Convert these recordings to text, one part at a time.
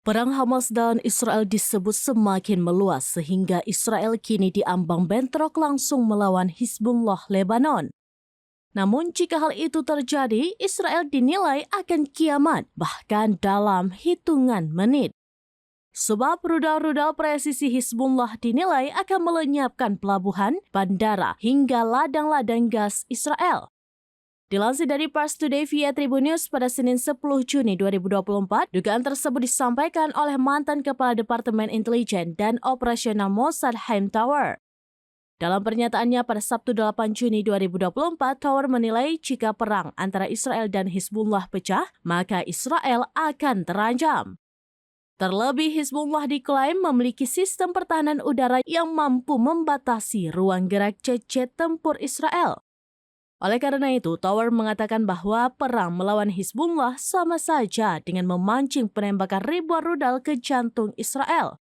Perang Hamas dan Israel disebut semakin meluas sehingga Israel kini diambang bentrok langsung melawan Hizbullah Lebanon. Namun jika hal itu terjadi, Israel dinilai akan kiamat bahkan dalam hitungan menit. Sebab rudal-rudal presisi Hizbullah dinilai akan melenyapkan pelabuhan, bandara hingga ladang-ladang gas Israel. Dilansir dari Pars Today via Tribun News pada Senin 10 Juni 2024, dugaan tersebut disampaikan oleh mantan Kepala Departemen Intelijen dan Operasional Mossad Haim Tower. Dalam pernyataannya pada Sabtu 8 Juni 2024, Tower menilai jika perang antara Israel dan Hizbullah pecah, maka Israel akan terancam. Terlebih, Hizbullah diklaim memiliki sistem pertahanan udara yang mampu membatasi ruang gerak jet-jet tempur Israel. Oleh karena itu, Tower mengatakan bahwa perang melawan Hizbullah sama saja dengan memancing penembakan ribuan rudal ke jantung Israel.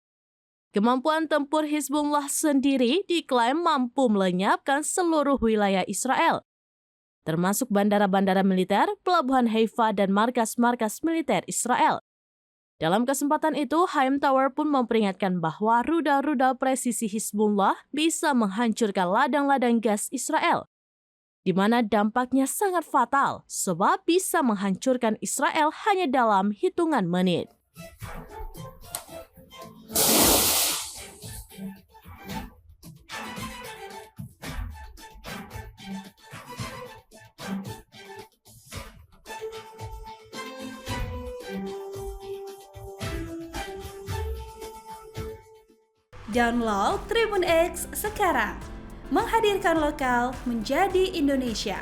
Kemampuan tempur Hizbullah sendiri diklaim mampu melenyapkan seluruh wilayah Israel, termasuk bandara-bandara militer, pelabuhan Haifa, dan markas-markas militer Israel. Dalam kesempatan itu, Haim Tower pun memperingatkan bahwa rudal-rudal presisi Hizbullah bisa menghancurkan ladang-ladang gas Israel, di mana dampaknya sangat fatal sebab bisa menghancurkan Israel hanya dalam hitungan menit. Download Tribun X sekarang, menghadirkan lokal menjadi Indonesia.